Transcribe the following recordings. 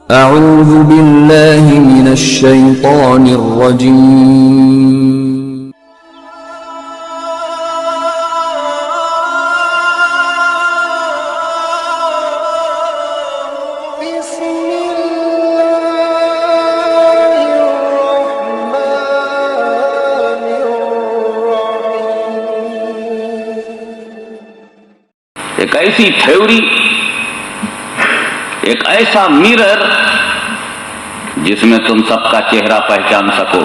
اعوذ باللہ من الشیطان الرجیم ایک ایسی تھیوری، ایک ایسا میرر جس میں تم سب کا چہرہ پہچان سکو۔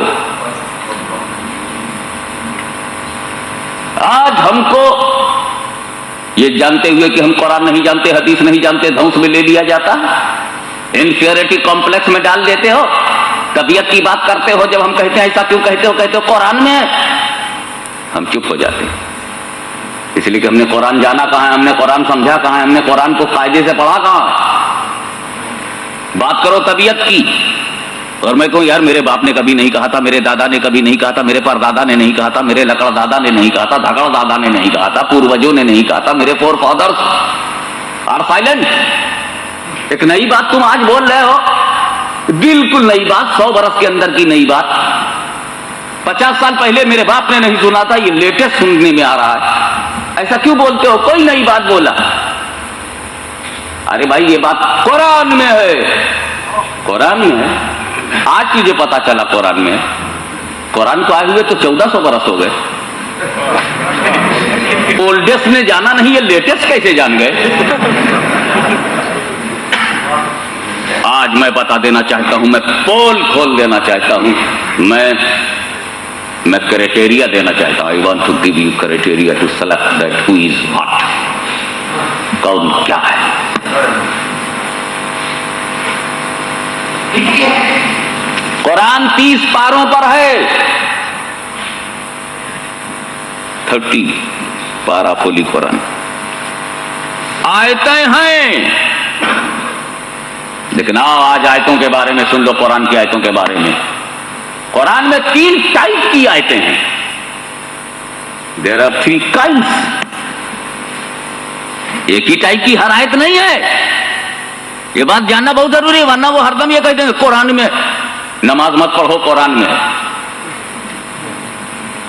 آج ہم کو یہ جانتے ہوئے کہ ہم قرآن نہیں جانتے، حدیث نہیں جانتے، دھونس میں لے لیا جاتا ہے، انفیریٹی کمپلیکس میں ڈال دیتے ہو، طبیعت کی بات کرتے ہو، جب ہم کہتے ہیں ایسا کیوں کہتے ہو قرآن میں، ہم چپ ہو جاتے ہیں، اس لیے کہ ہم نے قرآن جانا کہاں ہے، ہم نے قرآن سمجھا کہاں ہے، ہم نے قرآن کو قاعدے سے پڑھا کہاں ہے۔ بات کرو طبیعت کی، اور میں کہوں یار میرے باپ نے کبھی نہیں کہا تھا، میرے دادا نے کبھی نہیں کہا تھا، میرے پردادا نے نہیں کہا تھا، میرے لکڑ دادا نے نہیں کہا تھا، دھکڑ دادا نے نہیں کہا تھا، پوروجوں نے نہیں کہا تھا، میرے فور فادرز آر سائلنٹ۔ ایک نئی بات تم آج بول رہے ہو، بالکل نئی بات، 100 برس کے اندر کی نئی بات، 50 سال پہلے میرے باپ نے نہیں سنا تھا، یہ لیٹسٹ سننے میں آ رہا ہے۔ ایسا کیوں بولتے ہو؟ کوئی نئی بات بولا؟ ارے بھائی یہ بات قرآن میں ہے، قرآن میں ہے، آج تجھے پتا چلا قرآن میں ہے۔ قرآن کو آئے ہوئے تو 1400 برس ہو گئے، اولڈسٹ نے جانا نہیں، یہ لیٹسٹ کیسے جان گئے؟ آج میں بتا دینا چاہتا ہوں، میں پول کھول دینا چاہتا ہوں، میں کرائٹیریا دینا چاہتا ہوں۔ I want to give you criteria to select that who is what، کون کیا ہے۔ قرآن 30 پاروں پر ہے، 30 پارا فلی قرآن، آیتیں ہیں، لیکن آج آیتوں کے بارے میں سن لو، قرآن کی آیتوں کے بارے میں۔ قرآن میں 3 ٹائپ کی آیتیں ہیں، دیر آر 3 kinds۔ ایک ہی ٹائپ کی ہر آیت نہیں ہے، یہ بات جاننا بہت ضروری ہے، ورنہ وہ ہر دم یہ کہتے ہیں قرآن میں نماز مت پڑھو، قرآن میں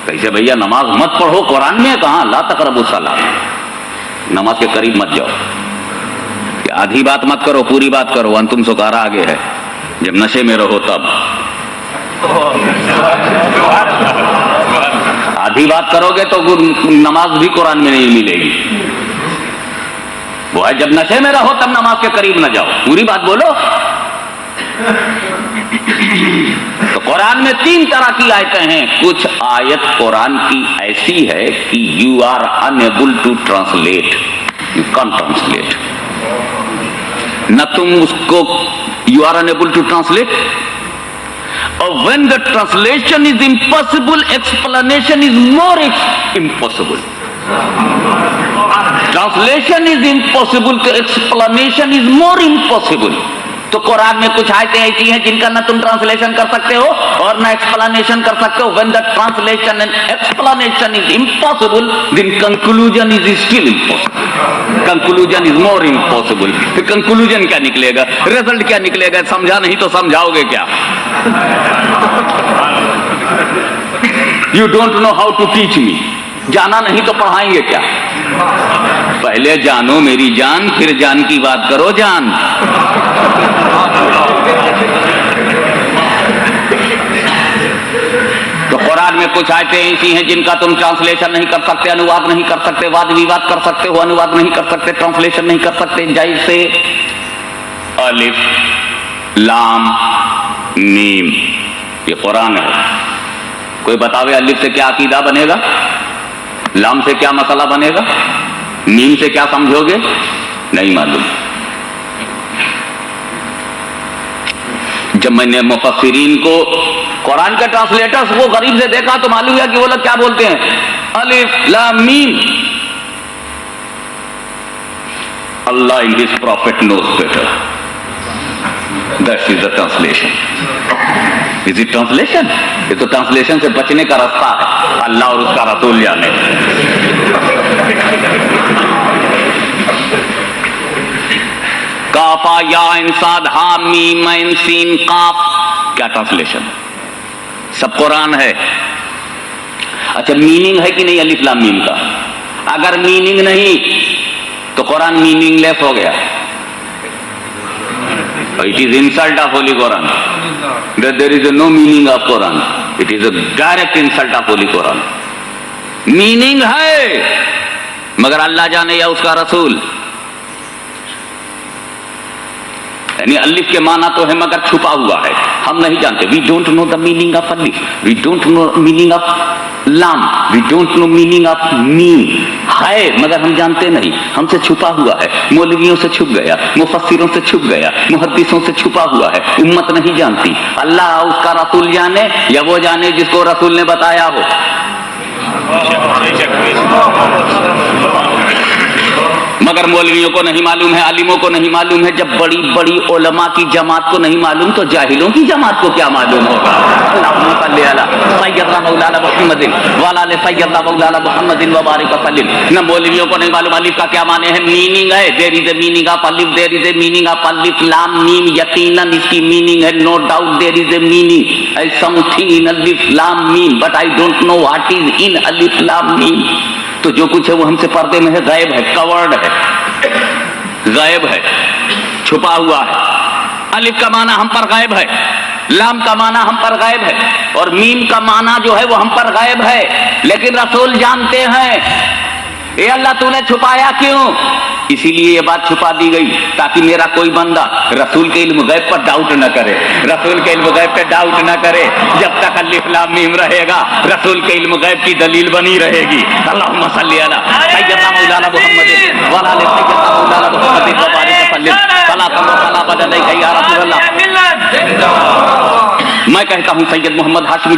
کیسے بھیا نماز مت پڑھو قرآن میں کہاں؟ لا تقربوا الصلاۃ، نماز کے قریب مت جاؤ، آدھی بات مت کرو، پوری بات کرو، انتم سکارا آگے ہے، جب نشے میں رہو تب، آدھی بات کرو گے تو نماز بھی قرآن میں نہیں ملے گی، وہ ہے جب نشے میں رہو تب نماز کے قریب نہ جاؤ، پوری بات بولو۔ تو قرآن میں 3 طرح کی آیتیں ہیں۔ کچھ آیت قرآن کی ایسی ہے کہ you are unable to translate، you can't translate، نہ تم اس کو you are unable to translate، اور when the translation is impossible، explanation is more impossible۔ Translation is impossible تو explanation is more impossible۔ تو قرآن میں کچھ آیتیں ایسی ہیں جن کا نہ تم ٹرانسلیشن کر سکتے ہو اور نہ ایکسپلانیشن کر سکتے ہو۔ when the translation and explanation is impossible then conclusion is still impossible، conclusion is more impossible۔ پھر conclusion کیا نکلے گا، result کیا نکلے گا؟ سمجھا نہیں تو سمجھاؤ گے کیا؟ You don't know how to teach me، جانا نہیں تو پڑھائیں گے کیا؟ پہلے جانو میری جان، پھر جان کی بات کرو جان۔ تو قرآن میں کچھ آیتیں ایسی ہیں جن کا تم ٹرانسلیشن نہیں کر سکتے، انواد نہیں کر سکتے، واد ویواد کر سکتے ہو، انواد نہیں کر سکتے، ٹرانسلیشن نہیں کر سکتے، جیسے الف لام میم، یہ قرآن ہے۔ کوئی بتاوے الف سے کیا عقیدہ بنے گا، لام سے کیا مسئلہ بنے گا، میم سے کیا سمجھو گے؟ نہیں معلوم۔ جب میں نے مفسرین کو، قرآن کے ٹرانسلیٹرز کو غریب سے دیکھا تو معلوم ہے کہ وہ لوگ کیا بولتے ہیں، الف لام میم۔ اللہ in his prophet knows better، that is the translation۔ Is it translation؟ یہ تو ٹرانسلیشن سے بچنے کا راستہ ہے، اللہ اور اس کا رسول جانے۔ काफा या इंसाद हा मीम ऐन सीन काफ, क्या ट्रांसलेशन? सब कुरान है। अच्छा, मीनिंग है कि नहीं अलिफ लाम मीम का? अगर मीनिंग नहीं तो कुरान मीनिंगलेस हो गया। It is insult of Holy Quran. That there is no meaning of Quran. It is a direct insult of Holy Quran. Meaning है मगर अल्लाह जाने या उसका रसूल। यानी अलिफ के माना तो है मगर छुपा हुआ है, हम नहीं जानते। We don't know the meaning of Alif, we don't know meaning of Lam, we don't know meaning of Mim. है मगर हम जानते नहीं, हमसे छुपा हुआ है। मौलवियों से छुप गया, मुफस्सिरों से छुप गया, मुहद्दिसों से छुपा हुआ है, उम्मत नहीं जानती। अल्लाह उसका रसूल जाने या वो जाने जिसको रसूल ने बताया हो। मगर मौलवियों को नहीं मालूम है, आलिमों को नहीं मालूम है। जब बड़ी बड़ी उलमा की जमात को नहीं मालूम तो जाहिलों की जमात को क्या मालूम होगा? अल्लाहुम्मा सल्ली अला सय्यदना मौलाना मुहम्मदिन व अला सय्यदना मौलाना मुहम्मदिन व बारिक वसल्लिम। न मौलवियों को नहीं मालूम अलिफ का क्या माने है। मीनिंग है, there is a meaning of Alif, there is a meaning of अलिफ लाम मीम। यकीनन इसकी मीनिंग है, no doubt there is a meaning है समथिंग इन अलिफ लाम Mim, but I don't know what is in Alif लाम मीम। तो जो कुछ है वो हमसे पर्दे में है, गायब है, कवर्ड है, गायब है, छुपा हुआ है। अलिफ का माना हम पर गायब है, लाम का माना हम पर गायब है, और मीम का माना जो है वो हम पर गायब है। लेकिन रसूल जानते हैं। ए अल्लाह तूने छुपाया क्यों? इसीलिए ये बात छुपा दी गई ताकि मेरा कोई बंदा रसूल के इल्म गैब पर डाउट न करे, रसूल के इल्म गैब पे डाउट न करे। जब तक अलिफ लाम मीम रहेगा रसूल के इल्म गैब की दलील बनी रहेगी। अल्लाहुम्मा सल्ली अला सय्यदना मौलाना मुहम्मदिन व अला सय्यदना मौलाना मुहम्मदिन व बारिक वसल्लिम सलातन व सलाम अलैका या रसूल अल्लाह। मैं कहता हूँ Syed Mohammad Hashmi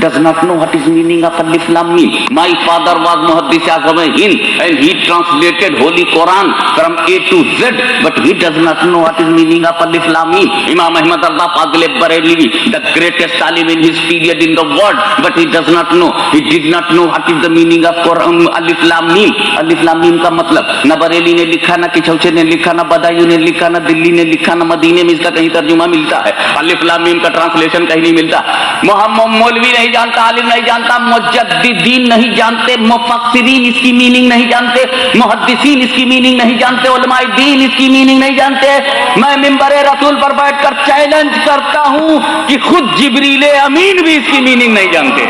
does not know what is meaning of अलिफ लाम मीम। माय फादर वाज मुहद्दिस आज़म Hind and he translated holy Quran from A to Z, but he does not know what is meaning of अलिफ लाम मीम। इमाम अहमद रज़ा पागले बरेलवी, द ग्रेटेस्ट आलिम in his period in the world, but he does not no, he did not know what is the meaning of अलिफ लाम meme. अलिफ लाम meme का मतलब न बरेली ने लिखा, न किछौछे ने लिखा, न बदायूं ने लिखा, न दिल्ली ने लिखा, न मदीने में इसका कहीं तर्जुमा मिलता है। अलिफ लाम मीम का ट्रांसलेशन कहीं नहीं मिलता। मोहम्मद मौलवी नहीं जानता, आलिम नहीं जानता, मुजद्दिदीन नहीं जानते, मुफस्सिरीन इसकी मीनिंग नहीं जानते, मुहद्दिसीन इसकी मीनिंग नहीं जानते, उलमाए दीन इसकी मीनिंग नहीं जानते। मैं मिंबरे रसूल पर बैठकर चैलेंज करता हूं कि खुद जिब्रील अमीन भी इसकी मीनिंग नहीं जानते,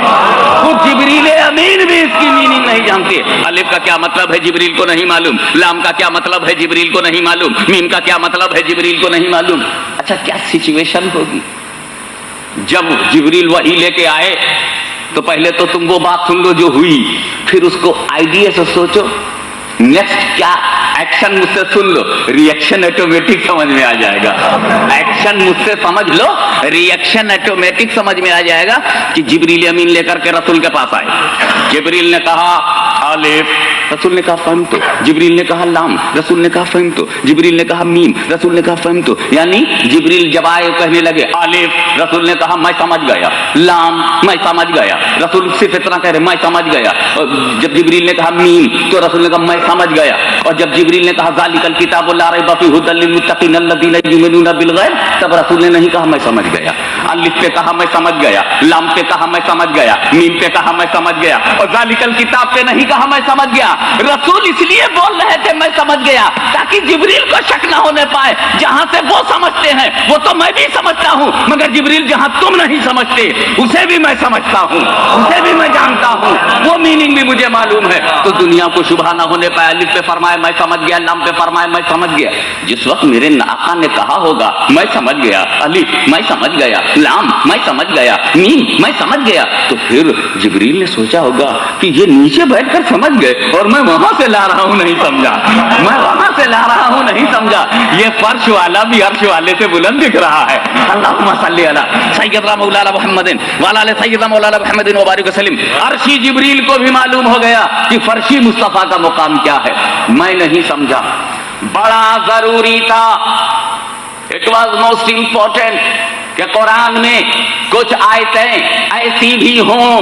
खुद जिब्रील अमीन भी इसकी मीनिंग नहीं जानते। अलिफ का क्या मतलब है जिब्रील को नहीं मालूम, लाम का क्या मतलब है जिब्रील को नहीं मालूम, मीम का क्या मतलब है जिब्रील को नहीं मालूम। अच्छा, क्या सिचुएशन होगी जब जिब्रील वही लेके आए? तो पहले तो तुम वो बात सुन लो जो हुई, फिर उसको आइडिया से सोचो, नेक्स्ट क्या एक्शन मुझसे सुन लो, रिएक्शन ऑटोमेटिक समझ में आ जाएगा। एक्शन मुझसे समझ लो, रिएक्शन ऑटोमेटिक समझ में आ जाएगा कि जिब्रील अमीन लेकर के रसूल के पास आए। जिब्रील ने कहा अलिफ, रसूल ने कहा फहम तो। जिब्रील ने कहा लाम, रसूल ने कहा फहम तो। जिब्रील ने कहा मीम, रसूल ने कहा फहम तो। यानी जिब्रील जब आए कहने लगे अलिफ, रसूल ने कहा मैं समझ गया, लाम मैं समझ गया, रसूल सिर्फ इतना कह रहे मैं समझ गया। और जब जिब्रील ने कहा मीम तो रसूल ने कहा मैं समझ गया। और जब जिब्रील ने कहा ज़ालिकल किताबु ला रैब फीहि हुदल लिल मुत्तकीन अल्लज़ीना युमिनूना बिल गैब, तब रसूल ने नहीं कहा मैं समझ गया। अलिफ पे कहा मैं समझ गया, लाम पे कहा मैं समझ गया, मीम पे कहा मैं समझ गया, और ज़ालिकल किताब पे नहीं कहा मैं समझ गया। रसूल इसलिए बोल रहे थे मैं समझ गया ताकि जिब्रील को शक ना होने पाए। जहां से वो समझते हैं वो तो मैं भी समझता हूं, मगर जिब्रील जहां तुम नहीं समझते उसे भी मैं समझता हूं, उसे भी मैं जानता हूं, वो मीनिंग भी मुझे मालूम है। तो दुनिया को शुबहा ना होने पाए। अलिफ पे फरमाए मैं समझ गया, लाम पे फरमाए मैं समझ गया। जिस वक्त मेरे आका ने कहा होगा मैं समझ गया, अलिफ मैं समझ गया, लाम मैं समझ गया, मीम मैं समझ गया, तो फिर जिब्रील ने सोचा होगा कि ये नीचे बैठकर समझ गए और मैं वहां से ला रहा हूं नहीं समझा, मैं वहां से ला रहा हूं नहीं समझा। ये फर्श वाला भी अर्श वाले से बुलंद दिख रहा है। अल्लाहुम्मा सल्ली अला सय्यदना मौलाना मुहम्मदिन व अला सय्यदना मौलाना मुहम्मदिन व बारिक वसल्लिम। अर्शी जिब्रील को भी मालूम हो गया कि फर्शी मुस्तफा का मुकाम क्या है। मैं नहीं समझा, बड़ा जरूरी था, इट वॉज मोस्ट इंपॉर्टेंट कि कुरान में कुछ आयतें ऐसी भी हों,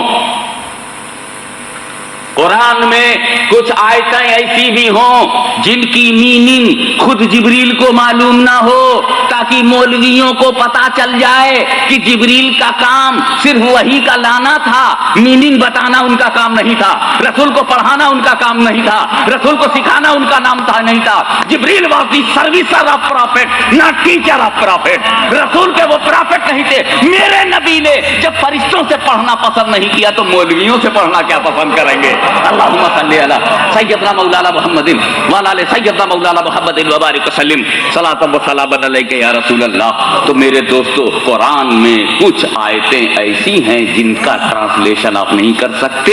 कुरान में कुछ आयतें ऐसी भी हों जिनकी मीनिंग खुद जिब्रील को मालूम ना हो, ताकि मौलवियों को पता चल जाए कि जिब्रील का काम सिर्फ वही का लाना था, मीनिंग बताना उनका काम नहीं था, रसूल को पढ़ाना उनका काम नहीं था, रसूल को सिखाना उनका नाम था नहीं था। Jibreel was the servicer of prophet, not teacher of prophet. रसूल के वो प्रॉफिट नहीं थे। मेरे नबी ने जब फरिश्तों से पढ़ना पसंद नहीं किया तो मौलवियों से पढ़ना क्या पसंद करेंगे। अल्लाहुम्मा सल्ली अला सय्यदना मौलाना मुहम्मदिन व अला सय्यदना मौलाना मुहम्मदिन व बारिक वसल्लिम सलातन व सलामन अलैका या रसूल अल्लाह। तो मेरे दोस्तों, कुरान में कुछ आयतें ऐसी हैं जिनका ट्रांसलेशन आप नहीं कर सकते,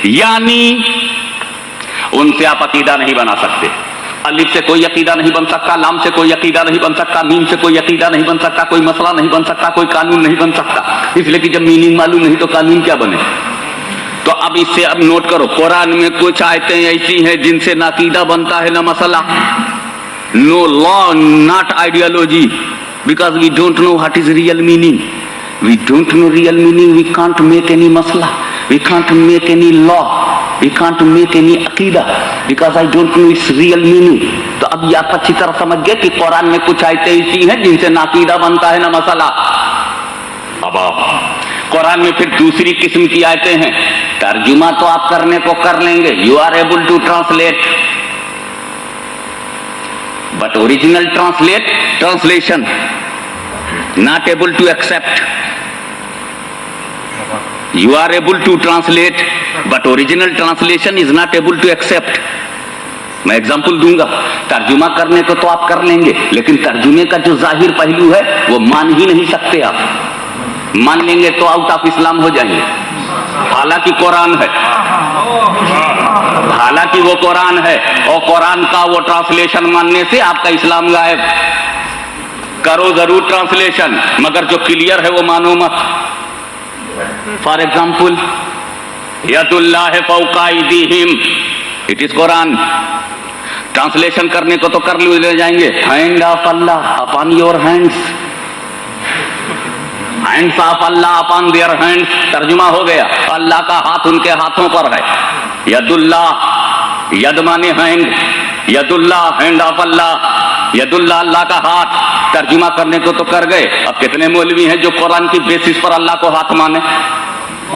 यानी उनसे आप अकीदा नहीं बना सकते। अलिफ से कोई अकीदा नहीं बन सकता, लाम से कोई अकीदा नहीं बन सकता, मीम से कोई अकीदा नहीं बन सकता, कोई मसला नहीं बन सकता, कोई कानून नहीं बन सकता, इसलिए कि जब मीनिंग मालूम नहीं तो कानून क्या बने। तो अब इससे अब नोट करो, कुरान में कुछ आयतें ऐसी हैं जिनसे ना अकीदा बनता है ना मसला। No law, not ideology, because we don't know what is real meaning. We don't know real meaning, we can't make any मसला, we can't make any law, we can't make any अकीदा, because I don't know its real meaning. तो अब ये आप अच्छी तरह समझ गए कि कुरान में कुछ आयतें ऐसी हैं जिनसे ना अकीदा बनता है ना मसला। अब कुरान में फिर दूसरी किस्म की आयतें हैं, तर्जुमा तो आप करने को कर लेंगे, you are able to translate, but original translation not able to accept. You are able to translate but original translation is not able to accept. मैं एग्जाम्पल दूंगा, तर्जुमा करने को तो आप कर लेंगे, लेकिन तर्जुमे का जो जाहिर पहलू है वो मान ही नहीं सकते आप। मान लेंगे तो आउट ऑफ इस्लाम हो जाएंगे। हालांकि कुरान है, हालांकि वो कुरान है, और कुरान का वो ट्रांसलेशन मानने से आपका इस्लाम गायब। करो जरूर ट्रांसलेशन, मगर जो क्लियर है वो मानो मत। फॉर एग्जाम्पल, यदुल्लाह फौका अयदीहिम, इट इज कुरान। ट्रांसलेशन करने को तो कर ले जाएंगे, hand of Allah upon your hands, hands of Allah upon their hands. तर्जुमा हो गया, अल्लाह का हाथ उनके हाथों पर है। यदुल्लाह, यद माने हैंड, यदुल्लाह हैंड ऑफ अल्लाह, यदुल्लाह अल्लाह का हाथ। तर्जुमा करने को तो कर गए। अब कितने मौलवी हैं जो कुरान की बेसिस पर अल्लाह को हाथ माने।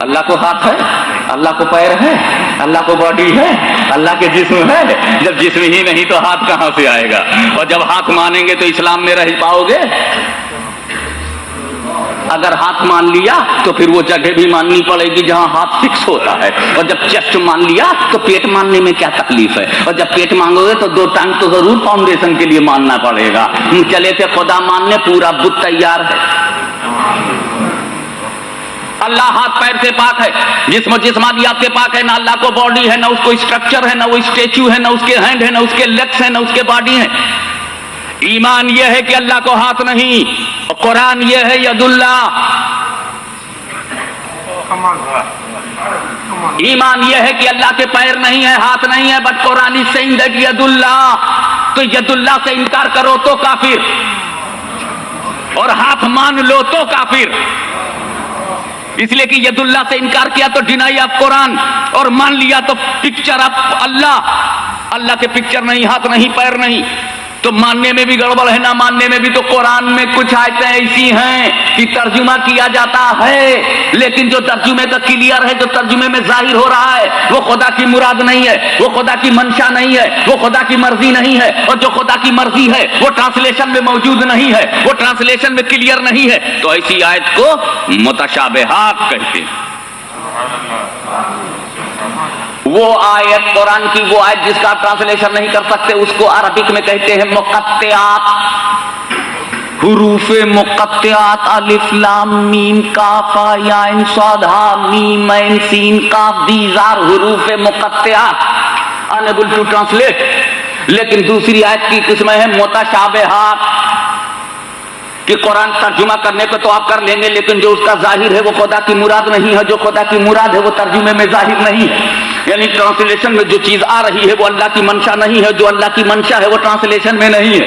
अल्लाह को हाथ है, अल्लाह को पैर है, अल्लाह को बॉडी है, अल्लाह के जिस्म है। जब जिस्म ही नहीं तो हाथ कहां से आएगा। और जब हाथ मानेंगे तो इस्लाम में रह पाओगे। अगर हाथ मान लिया तो फिर वो जगह भी माननी पड़ेगी जहां हाथ फिक्स होता है, और जब चेस्ट मान लिया तो पेट मानने में क्या तकलीफ है। और जब पेट मांगोगे तो दो टांग तो जरूर फाउंडेशन के लिए मानना पड़ेगा। चले थे खुदा मानने, पूरा बुत तैयार है। अल्लाह हाथ पैर से पाक है, जिस्मानियात से पाक है। ना अल्लाह को बॉडी है, ना उसको स्ट्रक्चर है, ना वो स्टेच्यू है, ना उसके हैंड है, ना उसके लेग्स है, ना उसके बॉडी है। ईमान यह है कि अल्लाह को हाथ नहीं, और कुरान यह है यदुल्लाह। ईमान यह है कि अल्लाह के पैर नहीं है, हाथ नहीं है, but Quran is saying that यदुल्लाह। तो यदुल्लाह से इनकार करो तो काफिर, और हाथ मान लो तो काफिर। इसलिए कि यदुल्लाह से इनकार किया तो डिनाई ऑफ कुरान, और मान लिया तो पिक्चर ऑफ अल्लाह। अल्लाह के पिक्चर नहीं, हाथ नहीं, पैर नहीं, तो मानने में भी गड़बड़ है, ना मानने में भी। तो कुरान में कुछ आयतें ऐसी हैं कि तर्जुमा किया जाता है, लेकिन जो तर्जुमे का क्लियर है, जो तर्जुमे में जाहिर हो रहा है, वो खुदा की मुराद नहीं है, वो खुदा की मंशा नहीं है, वो खुदा की मर्जी नहीं है। और जो खुदा की मर्जी है वो ट्रांसलेशन में मौजूद नहीं है, वो ट्रांसलेशन में क्लियर नहीं है। तो ऐसी आयत को मुतशाबिहात कहते हैं। वो आयत कुरान की, वो आयत जिसका ट्रांसलेशन नहीं कर सकते, उसको अरबिक में कहते हैं मुक़त्तिआत। हुरूफ मुक़त्तिआत, अलिफ लाम मीम काफ या इन साद हा मीम ऐन सीन काफ, दीज आर हुरूफ मुक़त्तिआत, अनएबल टू ट्रांसलेट। लेकिन दूसरी आयत की किस्म है मुतशाबिहात, कि कुरान तर्जुमा करने को तो आप कर लेंगे, लेकिन जो उसका जाहिर है वो खुदा की मुराद नहीं है, जो खुदा की मुराद है वो तर्जुमे में जाहिर नहीं है। यानी ट्रांसलेशन में जो चीज आ रही है वो अल्लाह की मंशा नहीं है, जो अल्लाह की मंशा है वो ट्रांसलेशन में नहीं है।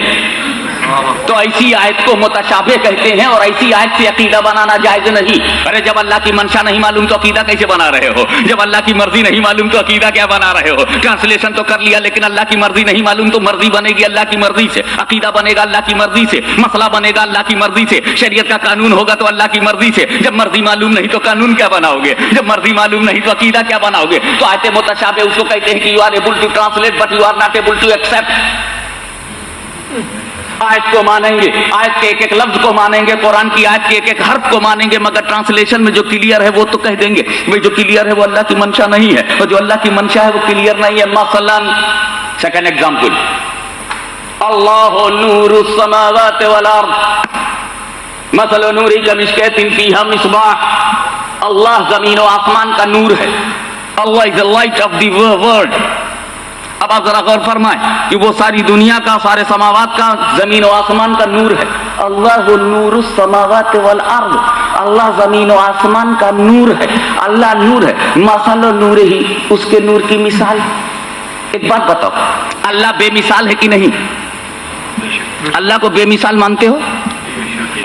تو ایسی آیت کو متشابہ کہتے ہیں اور ایسی آیت سے عقیدہ بنانا جائز نہیں. ارے جب اللہ کی منشا نہیں معلوم تو عقیدہ کیسے بنا رہے ہو؟ جب اللہ کی مرضی نہیں معلوم تو عقیدہ کیا بنا رہے ہو؟ ٹرانسلیشن تو کر لیا لیکن اللہ کی مرضی نہیں معلوم تو مرضی بنے گی اللہ کی مرضی سے, عقیدہ بنے گا اللہ کی مرضی سے, مسئلہ بنے گا اللہ کی مرضی سے, شریعت کا قانون ہوگا تو اللہ کی مرضی سے. جب مرضی معلوم نہیں تو قانون کیا بناؤ گے؟ جب مرضی معلوم نہیں تو عقیدہ کیا بناؤ گے؟ تو آیت متشابہ اس کو کہتے ہیں کہ you are able to translate but you are not able to accept. آیت کو مانیں گے, آیت کے ایک ایک لفظ کو مانیں گے, قرآن کی آیت کے ایک ایک حرف کو مانیں گے, مگر ٹرانسلیشن میں جو کلیئر ہے وہ تو کہہ دیں گے بھئی جو کلیئر ہے وہ اللہ کی منشا نہیں ہے, اور جو اللہ کی منشا ہے وہ کلیئر نہیں ہے. مثلا سیکنڈ ایگزامپل, اللہ نور السماوات والارض مثل نوری کمشکۃ فیہا مصباح. اللہ زمین و آسمان کا نور ہے. اللہ از the light of the world. اب آپ ذرا غور فرمائیں کہ وہ ساری دنیا کا, سارے سماوات کا, زمین و آسمان کا نور ہے. اللہ نور السماوات والارض, اللہ زمین و آسمان کا نور ہے, اللہ نور ہے. مثل نور ہی, اس کے نور کی مثال. ایک بات بتاؤ, اللہ بے مثال ہے کہ نہیں؟ اللہ کو بے مثال مانتے ہو؟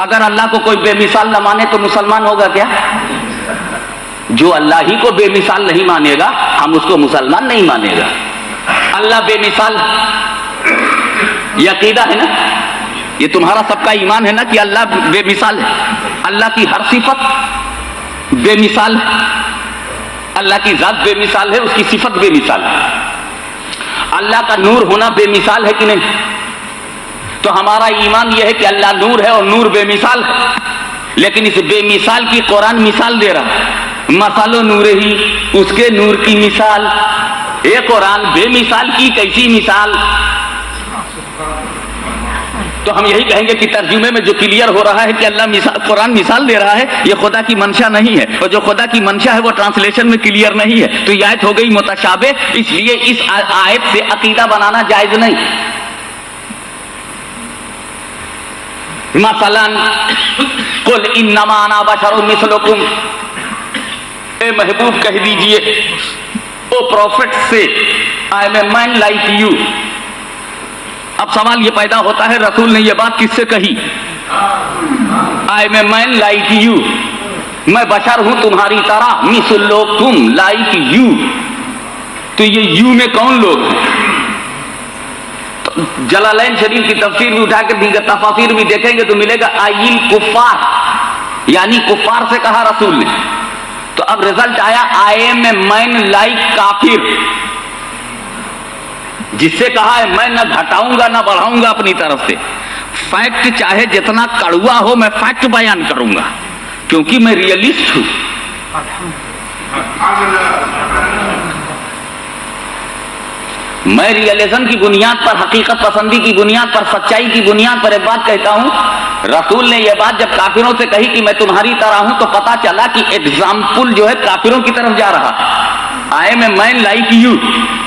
اگر اللہ کو کوئی بے مثال نہ مانے تو مسلمان ہوگا کیا؟ جو اللہ ہی کو بے مثال نہیں مانے گا ہم اس کو مسلمان نہیں مانے گا. اللہ بے مثال, یہ عقیدہ ہے نا, یہ تمہارا سب کا ایمان ہے نا کہ اللہ بے مثال ہے. اللہ کی ہر صفت بے مثال ہے, اللہ کی ذات بے مثال ہے, اس کی صفت بے مثال ہے. اللہ کا نور ہونا بے مثال ہے کہ نہیں؟ تو ہمارا ایمان یہ ہے کہ اللہ نور ہے اور نور بے مثال ہے, لیکن اس بے مثال کی قرآن مثال دے رہا ہے. مثل نور ہی, اس کے نور کی مثال. یہ قرآن بے مثال کی کیسی مثال؟ تو ہم یہی کہیں گے کہ ترجمے میں جو کلیئر ہو رہا ہے کہ اللہ قرآن مثال دے رہا ہے, یہ خدا کی منشا نہیں ہے, اور جو خدا کی منشا ہے وہ ٹرانسلیشن میں کلیئر نہیں ہے. تو یہ آیت ہو گئی متشابہ, اس لیے اس آیت سے عقیدہ بنانا جائز نہیں. مثلا قل انما انا بشر مثلکم, اے محبوب کہہ دیجئے او پروفٹ سے, I am a man like you. اب سوال یہ پیدا ہوتا ہے رسول نے یہ بات کس سے کہی؟ I am a man like you, میں بشر ہوں تمہاری طرح. مثلکم لائک یو, تو یہ یو میں کون لوگ ہیں؟ جلالین شریف کی تفسیر بھی اٹھا کے دیگر تفاسیر بھی دیکھیں گے تو ملے گا آئیل کفار, یعنی کفار سے کہا رسول نے. تو اب رزلٹ آیا آئی ایم اے مین لائک کافر, جس سے کہا ہے میں نہ گھٹاؤں گا نہ بڑھاؤں گا اپنی طرف سے. فیکٹ چاہے جتنا کڑوا ہو میں فیکٹ بیان کروں گا کیونکہ میں ریئلسٹ ہوں. میں ریئلزم کی بنیاد پر, حقیقت پسندی کی بنیاد پر, سچائی کی بنیاد پر ایک بات کہتا ہوں. رسول نے یہ بات جب کافروں سے کہی کہ میں تمہاری طرح ہوں تو پتا چلا کہ ایگزامپل جو ہے کافروں کی طرف جا رہا ہے. I am a man like you,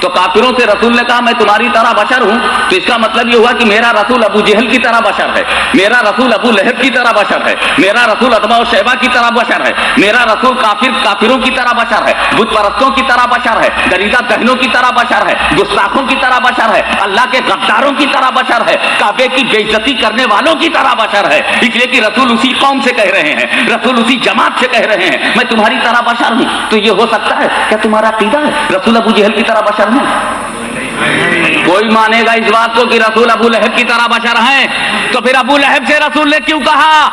تو کافروں سے رسول نے کہا میں تمہاری طرح بشر ہوں, تو اس کا مطلب یہ ہوا کہ میرا رسول ابو جہل کی طرح بشر ہے, میرا رسول ابو لہب کی طرح بشر ہے, میرا رسول عتبہ و شیبہ کی طرح بشر ہے, میرا رسول کافروں کی طرح بشر ہے, بت پرستوں کی طرح بشر ہے, دریدہ کہنوں کی طرح بشر ہے, گستاخوں کی طرح بشر ہے, اللہ کے غداروں کی طرح بشر ہے, کعبے کی بے عزتی کرنے والوں کی طرح بشر ہے. اس لیے کہ رسول اسی قوم سے کہہ رہے ہیں, رسول اسی جماعت سے کہہ رہے ہیں میں تمہاری طرح بشر ہوں. تو یہ ہو سکتا ہے کیا تمہارا عقیدہ ہے رسول ابو جہل کی طرح بشر ہیں؟ کوئی مانے گا اس بات کو کہ رسول ابو لہب کی طرح بشر ہیں, تو پھر ابو لہب سے رسول نے کیوں کہا؟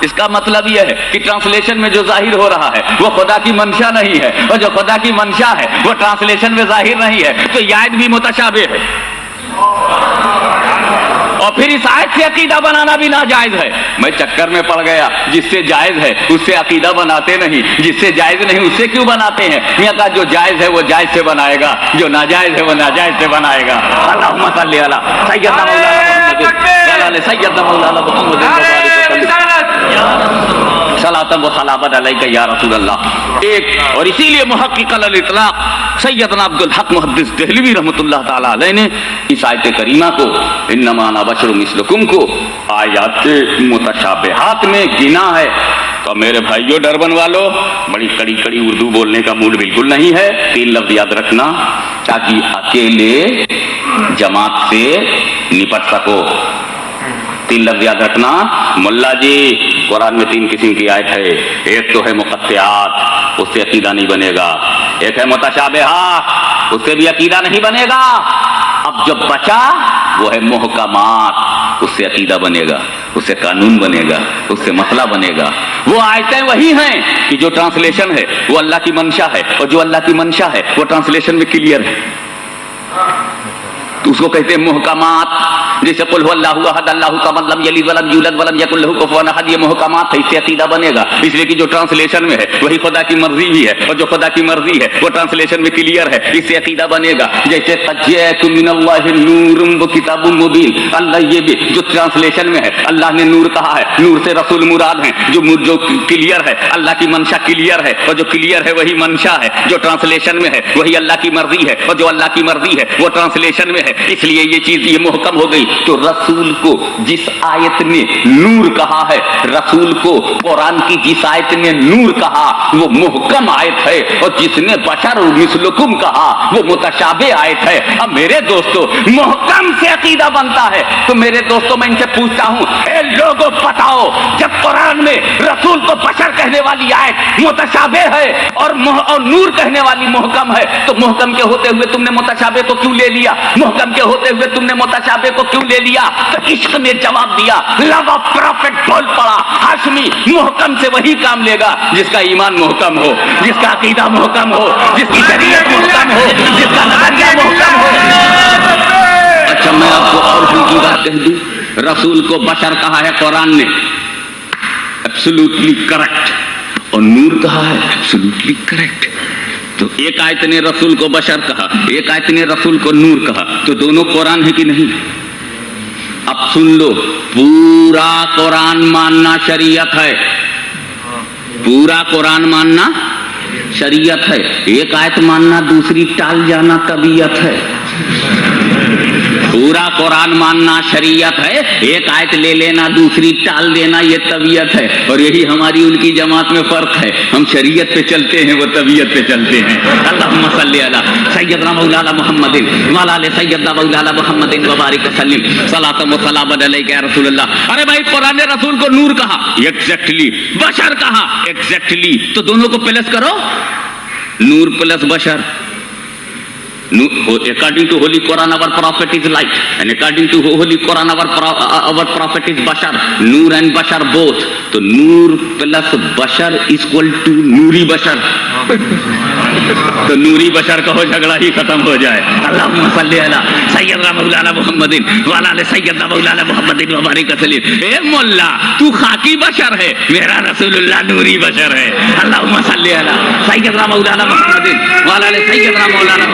اس کا مطلب یہ ہے کہ ٹرانسلیشن میں جو ظاہر ہو رہا ہے وہ خدا کی منشا نہیں ہے, اور جو خدا کی منشا ہے وہ ٹرانسلیشن میں ظاہر نہیں ہے. تو یہ آیت بھی متشابہ ہے, اور پھر اس آیت سے عقیدہ بنانا بھی ناجائز ہے. میں چکر میں پڑ گیا, جس سے جائز ہے اس سے عقیدہ بناتے نہیں, جس سے جائز نہیں اس سے کیوں بناتے ہیں؟ یہ کہا جو جائز ہے وہ جائز سے بنائے گا, جو ناجائز ہے وہ ناجائز سے بنائے گا. اللہم صلی علی سیدنا مولانا محمد صلاۃ و سلام علیک یا رسول اللہ. ایک اور اسی لیے محقق الاطلاق سیدنا عبد الحق محدث دہلوی رحمۃ اللہ تعالی علیہ نے اس آیت کریمہ کو انما انا بشر مثلکم کو آیات متشابہات میں گنا ہے. تو میرے بھائیو ڈربن والو, بڑی کڑی کڑی اردو بولنے کا موڈ بالکل نہیں ہے. 3 لفظ یاد رکھنا تاکہ اکیلے جماعت سے نپٹ سکو. तीन लफ्ज याद रखना। मुल्ला जी, कुरान में 3 किस्म की आयत है। एक तो है मुक़त्तिआत, उससे अकीदा नहीं बनेगा। एक है मुतशाबिहा, उससे भी अकीदा नहीं बनेगा। अब जो बचा वो है मुहकमात, उससे अकीदा बनेगा, उससे कानून बनेगा, उससे मसला बनेगा। वो आयतें वही हैं कि जो ट्रांसलेशन है वो अल्लाह की मंशा है, और जो अल्लाह की मंशा है वो ट्रांसलेशन में क्लियर है, तो उसको कहते हैं मुहकमात। जैसे कुल हुवल्लाहु अहद अल्लाहु समद लम यलिद वलम यूलद वलम यकुल लहू कुफुवन अहद, ये मुहकमात है, इससे अकीदा बनेगा। इसलिए कि जो ट्रांसलेशन में है वही खुदा की मर्जी भी है, और जो खुदा की मर्जी है वो ट्रांसलेशन में क्लियर है, इससे अकीदा बनेगा। जैसे तज्जातु मिनल्लाहि नूरुम व किताबुम मुबीन, अल्लाह ये भी जो ट्रांसलेशन में है अल्लाह ने नूर कहा है, नूर से रसूल मुराद हैं। जो क्लियर है अल्लाह की मंशा क्लियर है, और जो क्लियर है वही मंशा है। जो ट्रांसलेशन में है वही अल्लाह की मर्जी है, और जो अल्लाह की मर्जी है वो ट्रांसलेशन में है। इसलिए ये चीज ये मुहकम हो गई। तो रसूल को जिस आयत ने नूर कहा है, रसूल को कुरान की जिस आयत ने नूर कहा वो मुहकम आयत है, और जिसने बशर मिसलुकुम कहा वो मुतशाबे आयत है। अब मेरे दोस्तों, मुहकम से अकीदा बनता है। तो मेरे दोस्तों, मैं इनसे पूछता हूं, ए लोगों बताओ, जब कुरान में रसूल को बशर कहने वाली आयत मुतशाबे है और नूर कहने वाली मुहकम है, तो मुहकम के होते हुए तुमने मुतशाबे को क्यों ले लिया? मुहकम के होते हुए तुमने मुतशाबे को क्यों ले लिया? तो इश्क ने जवाब दिया, लव ऑफ प्रॉफिट बोल पड़ा, हाशमी मुहकम से वही काम लेगा जिसका ईमान मुहकम हो, जिसका अकीदा मुहकम हो, जिसकी शरीयत मुहकम हो, जिसका नजरिया मुहकम हो। अच्छा, मैं आपको और की बात कह दूं, रसूल को बशर कहा है कुरान ने, एब्सोल्युटली करेक्ट, और नूर कहा है, एब्सोल्युटली करेक्ट। तो एक आयत ने रसूल को बशर कहा, एक आयत ने रसूल को नूर कहा, तो दोनों कुरान है कि नहीं? अब सुन लो, पूरा कुरान मानना शरीयत है, पूरा कुरान मानना शरीयत है। एक आयत मानना दूसरी टाल जाना तबीयत है। पूरा कुरान मानना शरीयत है, एक आयत ले लेना दूसरी टाल देना ये तबीयत है। और यही हमारी उनकी जमात में फर्क है, हम शरीयत पे चलते हैं, वो तबीयत पे चलते हैं। अल्लाहुम्मा सल्ली अला सय्यदना मौलाना मुहम्मदिन व अला सय्यदना मौलाना मुहम्मदिन व बारिक वसल्लिम सलातम व सलाम अलैका या रसूलल्लाह। अरे भाई, कुरान ने रसूल को नूर कहा, एग्जैक्टली, बशर कहा, एग्जैक्टली, तो दोनों को प्लस करो, नूर प्लस बशर। According to Holy Quran, our prophet is light, and according to Holy Quran, our prophet is Bashar. Noor and Bashar both. So Noor plus Bashar is equal to Noori Bashar. तो नूरी बशर का हो झगड़ा ही खत्म हो जाए। अल्लाहुम्मा सल्ली अला सय्यदना मौलाना मुहम्मदिन व अला सय्यदना मौलाना मुहम्मदिन व बारिक वसल्लिम। ए मोल्ला, तू खाकी बशर है, मेरा रसूलुल्लाह नूरी बशर है। अल्लाहुम्मा सल्ली अला सय्यदना मौलाना मुहम्मदिन व अला सय्यदना मौलाना